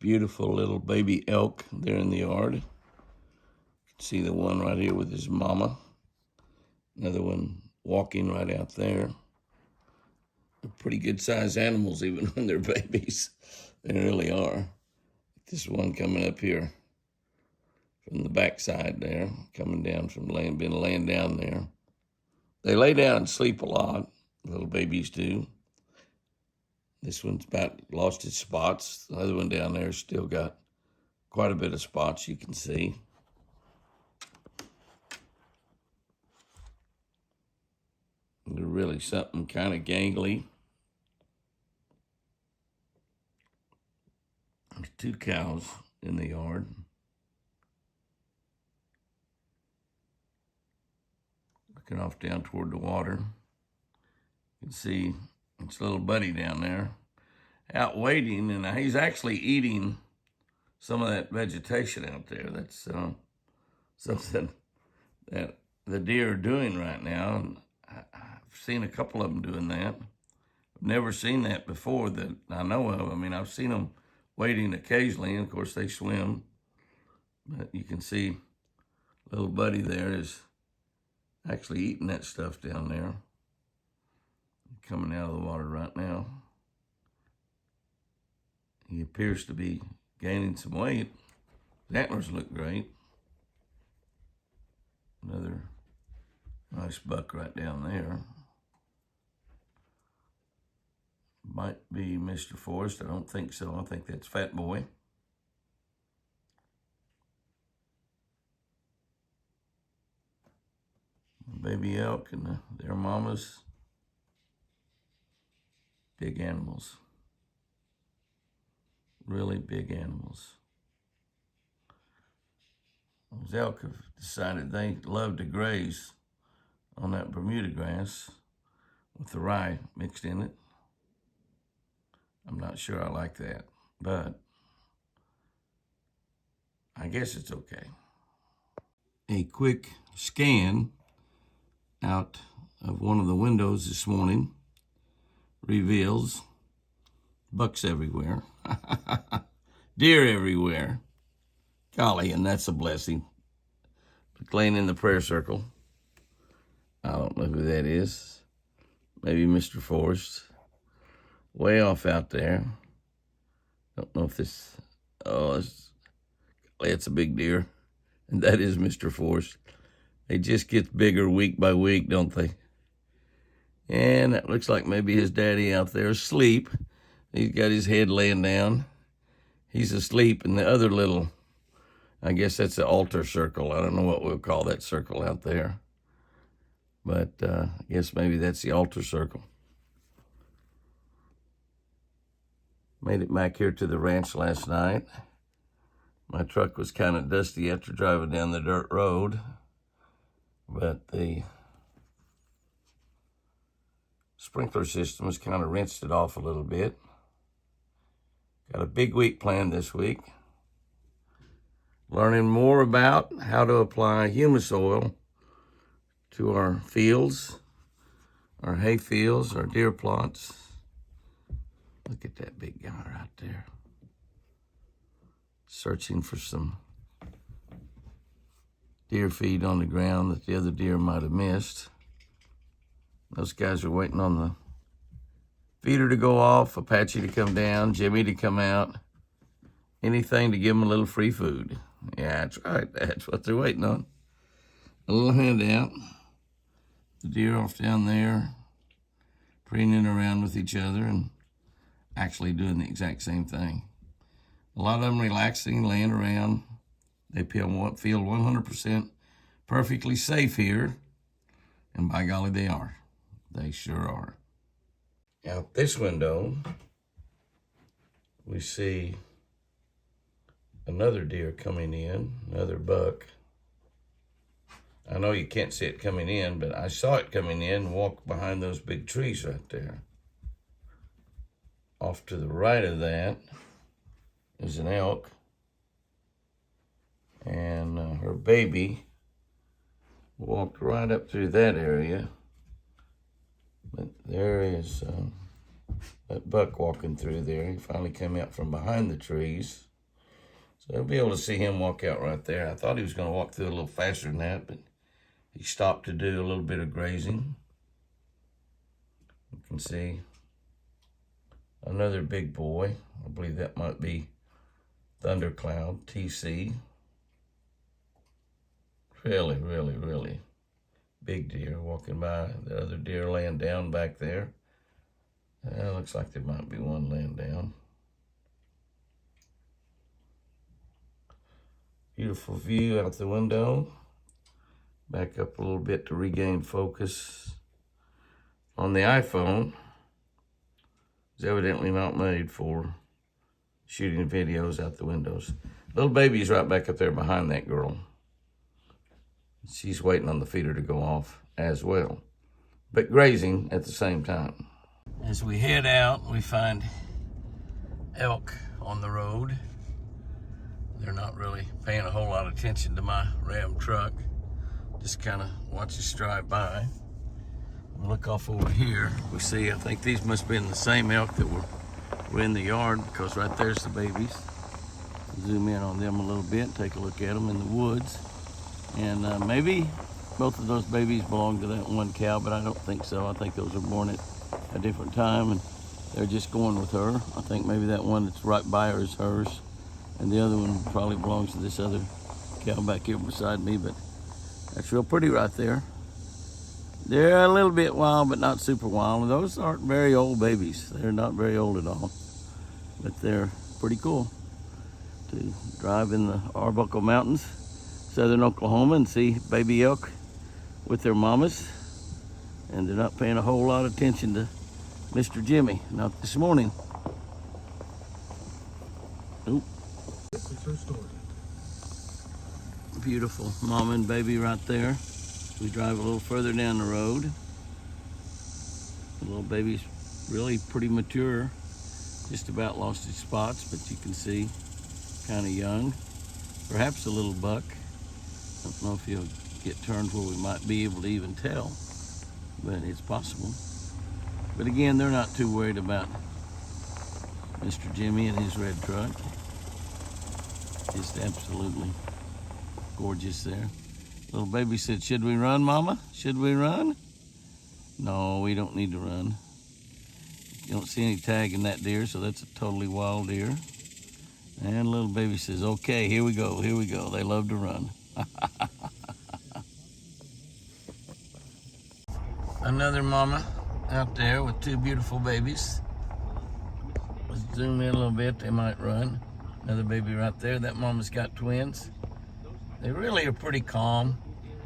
beautiful little baby elk there in the yard. You can see the one right here with his mama. Another one walking right out there. They're pretty good sized animals even when they're babies. They really are. This one coming up here from the backside there, coming down from been laying down there. They lay down and sleep a lot, little babies do. This one's about lost its spots. The other one down there still got quite a bit of spots you can see. They're really something kind of gangly. There's 2 cows in the yard. Looking off down toward the water. You can see its little buddy down there out waiting, and he's actually eating some of that vegetation out there. That's something that the deer are doing right now, and I've seen a couple of them doing that. I've never seen that before that I know of. I mean, I've seen them wading occasionally, and of course they swim, but you can see little buddy there is actually eating that stuff down there. Coming out of the water right now. He appears to be gaining some weight. His antlers look great. Another nice buck right down there. Might be Mr. Forrest. I don't think so. I think that's Fat Boy. Baby elk and their mamas. Big animals. Really big animals. Those elk have decided they love to graze on that Bermuda grass with the rye mixed in it. I'm not sure I like that, but I guess it's okay. A quick scan out of one of the windows this morning reveals bucks everywhere, deer everywhere. Golly, and that's a blessing. Laying in the prayer circle. I don't know who that is. Maybe Mr. Forrest. Way off out there. Don't know if this, it's a big deer. And that is Mr. Forrest. They just get bigger week by week, don't they? And it looks like maybe his daddy out there asleep. He's got his head laying down. He's asleep, and the other little, I guess that's the altar circle. I don't know what we'll call that circle out there. But I guess maybe that's the altar circle. Made it back here to the ranch last night. My truck was kind of dusty after driving down the dirt road. But the sprinkler system has kind of rinsed it off a little bit. Got a big week planned this week. Learning more about how to apply humus oil to our fields, our hay fields, our deer plots. Look at that big guy right there. Searching for some deer feed on the ground that the other deer might have missed. Those guys are waiting on the feeder to go off, Apache to come down, Jimmy to come out. Anything to give them a little free food. Yeah, that's right. That's what they're waiting on. A little handout. The deer off down there, preening around with each other and actually doing the exact same thing. A lot of them relaxing, laying around. They feel 100% perfectly safe here. And by golly, they are. They sure are. Out this window, we see another deer coming in, another buck. I know you can't see it coming in, but I saw it coming in and walk behind those big trees right there. Off to the right of that is an elk. And her baby walked right up through that area. But there is that buck walking through there. He finally came out from behind the trees. So you'll be able to see him walk out right there. I thought he was going to walk through a little faster than that, but he stopped to do a little bit of grazing. You can see another big boy. I believe that might be Thundercloud, TC. Really, really, really big deer walking by. The other deer laying down back there. Looks like there might be one laying down. Beautiful view out the window. Back up a little bit to regain focus. On the iPhone, it's evidently not made for shooting videos out the windows. Little baby's right back up there behind that girl. She's waiting on the feeder to go off as well, but grazing at the same time. As we head out, we find elk on the road. They're not really paying a whole lot of attention to my Ram truck. Just kind of watch us drive by. We look off over here. We see, I think these must have been the same elk that were in the yard, because right there's the babies. Zoom in on them a little bit, take a look at them in the woods. And maybe both of those babies belong to that one cow, but I don't think so. I think those were born at a different time, and they're just going with her. I think maybe that one that's right by her is hers, and the other one probably belongs to this other cow back here beside me, but that's real pretty right there. They're a little bit wild, but not super wild. Those aren't very old babies. They're not very old at all, but they're pretty cool to drive in the Arbuckle Mountains, southern Oklahoma, and see baby elk with their mamas, and they're not paying a whole lot of attention to Mr. Jimmy, not this morning. Oop. This is her story. Beautiful mama and baby right there. We drive a little further down the road. The little baby's really pretty mature, just about lost its spots, but you can see kind of young, perhaps a little buck. I don't know if he'll get turned where we might be able to even tell, but it's possible. But again, they're not too worried about Mr. Jimmy and his red truck. Just absolutely gorgeous there. Little baby said, "Should we run, Mama? Should we run?" No, we don't need to run. You don't see any tag in that deer, so that's a totally wild deer. And little baby says, "Okay, here we go, here we go." They love to run. Another mama out there with two beautiful babies. Let's zoom in a little bit, they might run. Another baby right there. That mama's got twins. They really are pretty calm.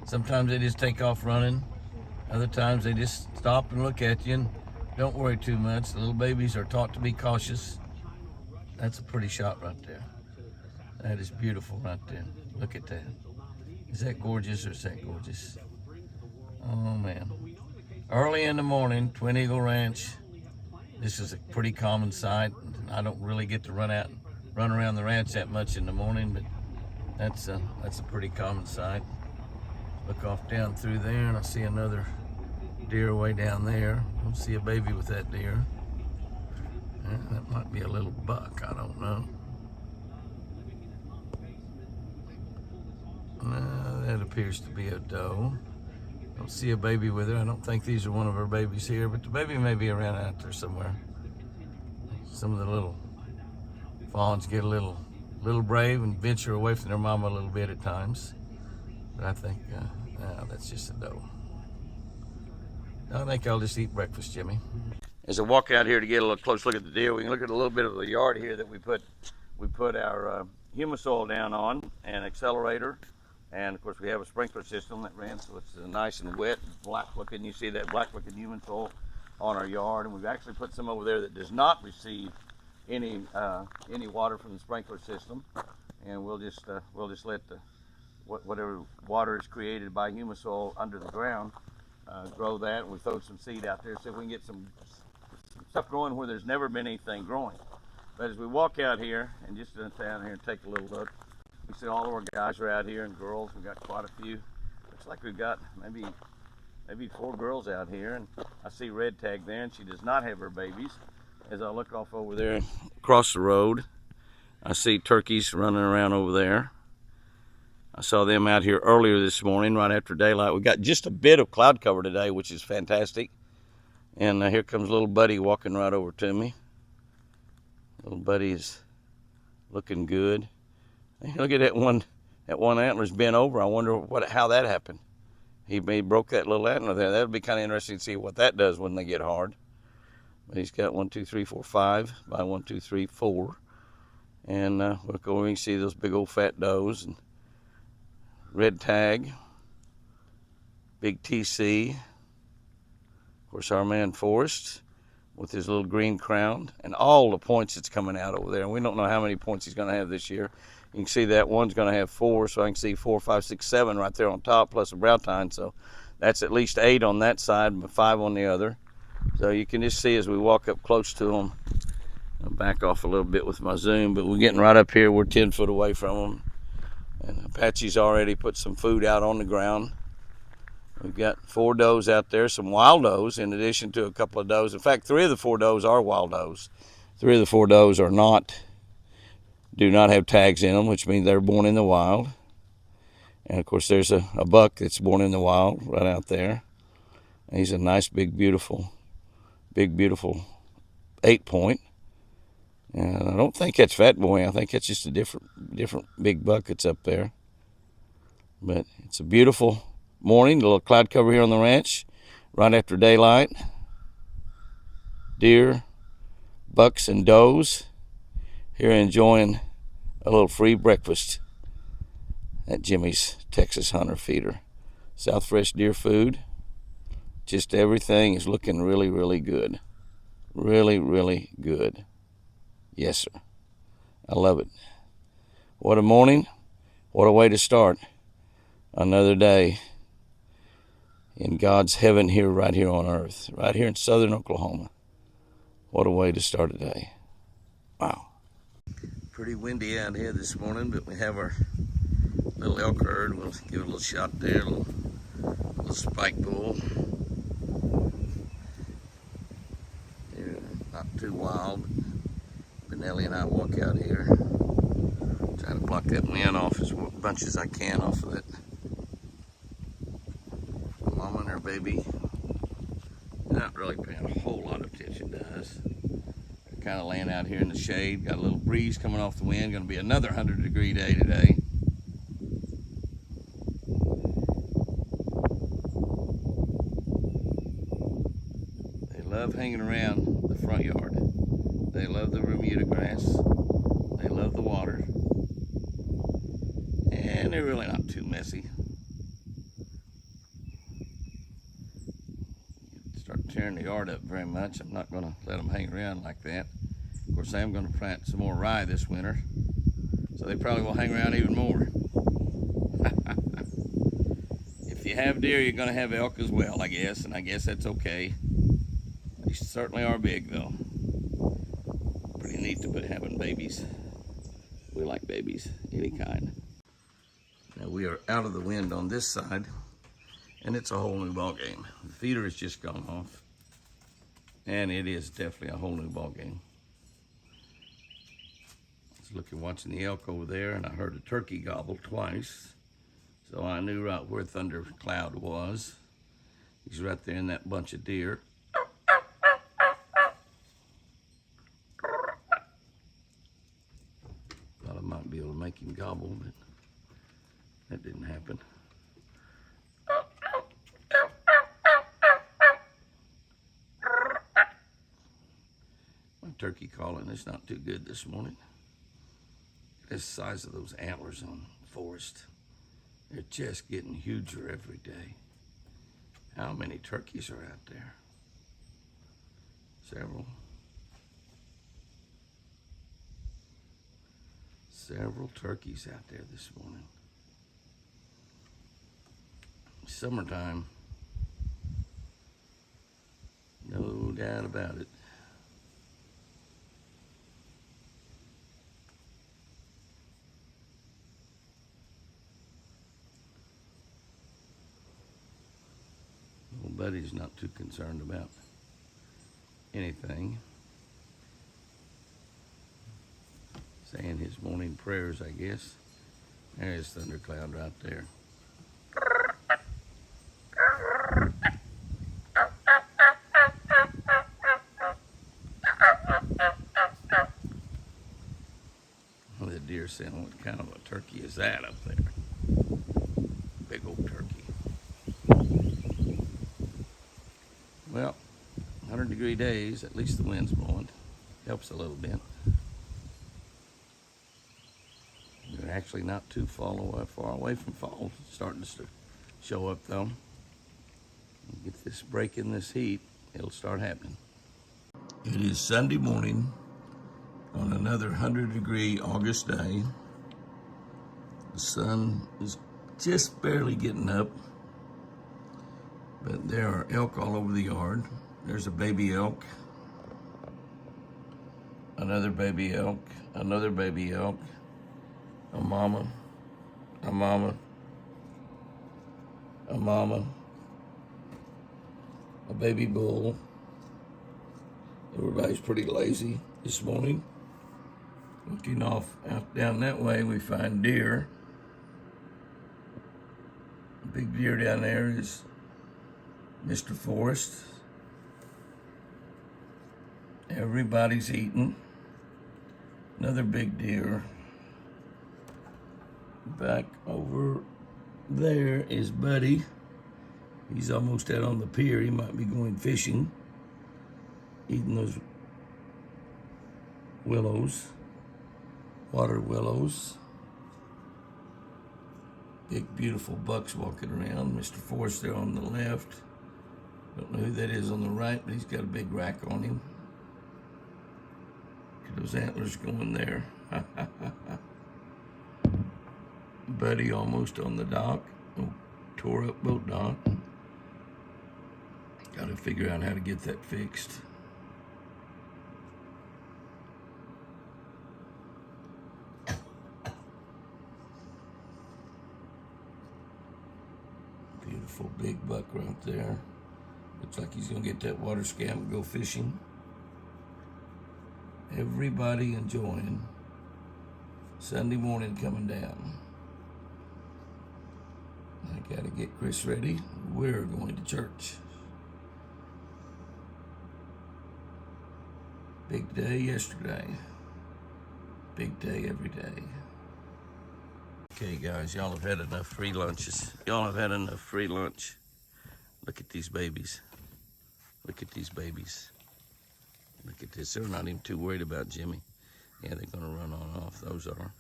Sometimes they just take off running. Other times they just stop and look at you and don't worry too much. The little babies are taught to be cautious. That's a pretty shot right there. That is beautiful right there. Look at that. Is that gorgeous or is that gorgeous? Oh man. Early in the morning, Twin Eagle Ranch. This is a pretty common sight. I don't really get to run around the ranch that much in the morning, but that's a pretty common sight. Look off down through there and I see another deer way down there. I see a baby with that deer. Yeah, that might be a little buck, I don't know. That appears to be a doe. Don't see a baby with her. I don't think these are one of her babies here, but the baby may be around out there somewhere. Some of the little fawns get a little brave and venture away from their mama a little bit at times. But I think that's just a doe. I think I'll just eat breakfast, Jimmy. As I walk out here to get a little close look at the deer, we can look at a little bit of the yard here that we put our humus oil down on, and accelerator, and of course we have a sprinkler system that ran, so it's nice and wet, black looking. You see that black looking humus oil on our yard, and we've actually put some over there that does not receive any water from the sprinkler system, and we'll just let whatever water is created by humus oil under the ground grow that, and we throw some seed out there so we can get some stuff growing where there's never been anything growing. But as we walk out here and just down here and take a little look, we see all of our guys are out here and girls. We've got quite a few. Looks like we've got maybe 4 girls out here, and I see Red Tag there, and she does not have her babies. As I look off over there across the road, I see turkeys running around over there. I saw them out here earlier this morning, right after daylight. We got just a bit of cloud cover today, which is fantastic. And here comes little buddy walking right over to me. Little buddy's looking good. Look at that one antler's bent over. I wonder how that happened. He broke that little antler there. That'll be kind of interesting to see what that does when they get hard. But he's got 1, 2, 3, 4, 5 by 1, 2, 3, 4. And we'll go over and see those big old fat does and red tag, big TC, of course our man Forrest with his little green crown, and all the points that's coming out over there. And we don't know how many points he's going to have this year. You can see that one's going to have 4, so I can see 4, 5, 6, 7 right there on top, plus a brow tine. So that's at least 8 on that side, and 5 on the other. So you can just see as we walk up close to them. I'll back off a little bit with my zoom, but we're getting right up here. We're 10 foot away from them. And Apache's already put some food out on the ground. We've got 4 does out there, some wild does, in addition to a couple of does. In fact, 3 of the 4 does are wild does. 3 of the 4 does do not have tags in them, which means they're born in the wild. And of course, there's a buck that's born in the wild right out there. And he's a nice, big, beautiful 8-point. And I don't think that's Fat Boy. I think that's just a different big buck that's up there. But it's a beautiful morning. A little cloud cover here on the ranch right after daylight. Deer, bucks, and does here enjoying a little free breakfast at Jimmy's Texas Hunter Feeder. South Fresh Deer Food. Just everything is looking really, really good. Really, really good. Yes, sir. I love it. What a morning. What a way to start another day in God's heaven here, right here on earth, right here in southern Oklahoma. What a way to start a day. Wow. Pretty windy out here this morning, but we have our little elk herd. We'll give it a little shot there, a little spike bull. They're not too wild. Benelli and I walk out here, trying to block that wind off as much as I can off of it. Mama and her baby, not really paying a whole lot of attention to us. They're kind of laying out here in the shade. Got a little breeze coming off the wind. Going to be another 100-degree day today. They love hanging around the front yard. They love the Bermuda grass. They love the water. And they're really not too messy. Start tearing the yard up very much. I'm not going to let them hang around like that. Of course, I am going to plant some more rye this winter. So they probably will hang around even more. If you have deer, you're going to have elk as well, I guess. And I guess that's okay. They certainly are big, though. Pretty neat to put having babies. We like babies, any kind. Now we are out of the wind on this side, and it's a whole new ball game. The feeder has just gone off, and it is definitely a whole new ball game. I was looking, watching the elk over there, and I heard a turkey gobble twice, so I knew right where Thundercloud was. He's right there in that bunch of deer. Thought I might be able to make him gobble, but that didn't happen. My turkey calling is not too good this morning. The size of those antlers on Forrest, they're just getting huger every day. How many turkeys are out there? Several turkeys out there this morning. Summertime, no doubt about it. Old buddy's not too concerned about anything. saying his morning prayers, I guess. There's Thundercloud right there. Well, the deer sound, what kind of a turkey is that up there? Big old turkey. Well, 100-degree days, at least the wind's blowing. Helps a little bit. We're actually not too far away from fall. It's starting to show up though. Get this break in this heat, it'll start happening. It is Sunday morning on another 100-degree August day. The sun is just barely getting up, but there are elk all over the yard. There's a baby elk, another baby elk, another baby elk, a mama, a mama, a mama, a baby bull. Everybody's pretty lazy this morning. Looking off out down that way, we find deer. The big deer down there is Mr. Forrest. Everybody's eating. Another big deer. Back over there is Buddy. He's almost out on the pier. He might be going fishing, eating those willows, water willows. Big, beautiful bucks walking around. Mr. Forrest there on the left. Don't know who that is on the right, but he's got a big rack on him. Look at those antlers going there. Buddy almost on the dock. Oh, tore up boat dock. Got to figure out how to get that fixed. Beautiful big buck right there. Looks like he's gonna get that water scamp and go fishing. Everybody enjoying Sunday morning coming down. I gotta get Chris ready. We're going to church. Big day yesterday. Big day every day. Okay, guys, y'all have had enough free lunches. Y'all have had enough free lunch. Look at these babies. Look at these babies. Look at this. They're not even too worried about Jimmy. Yeah, they're gonna run on off. Those are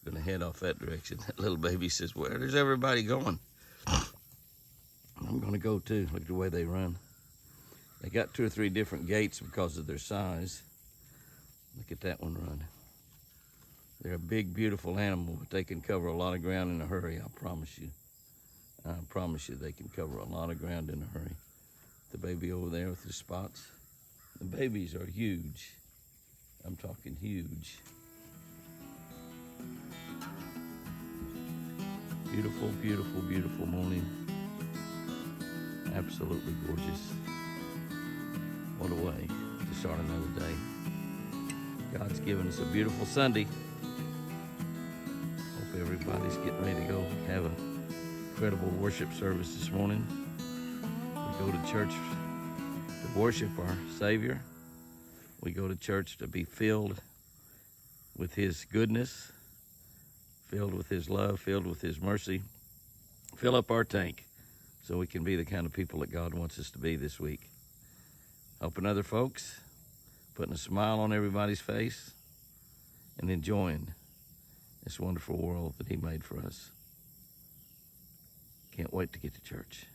gonna head off that direction. That little baby says, "Where is everybody going?" I'm gonna go too. Look at the way they run. They got 2 or 3 different gaits because of their size. Look at that one run. They're a big, beautiful animal, but they can cover a lot of ground in a hurry, I promise you. I promise you they can cover a lot of ground in a hurry. The baby over there with the spots. The babies are huge. I'm talking huge. Beautiful, beautiful, beautiful morning. Absolutely gorgeous. What a way to start another day. God's given us a beautiful Sunday. Hope everybody's getting ready to go have an incredible worship service this morning. We go to church to worship our Savior. We go to church to be filled with His goodness, filled with His love, filled with His mercy. Fill up our tank so we can be the kind of people that God wants us to be this week. Helping other folks, putting a smile on everybody's face, and enjoying this wonderful world that He made for us. Can't wait to get to church.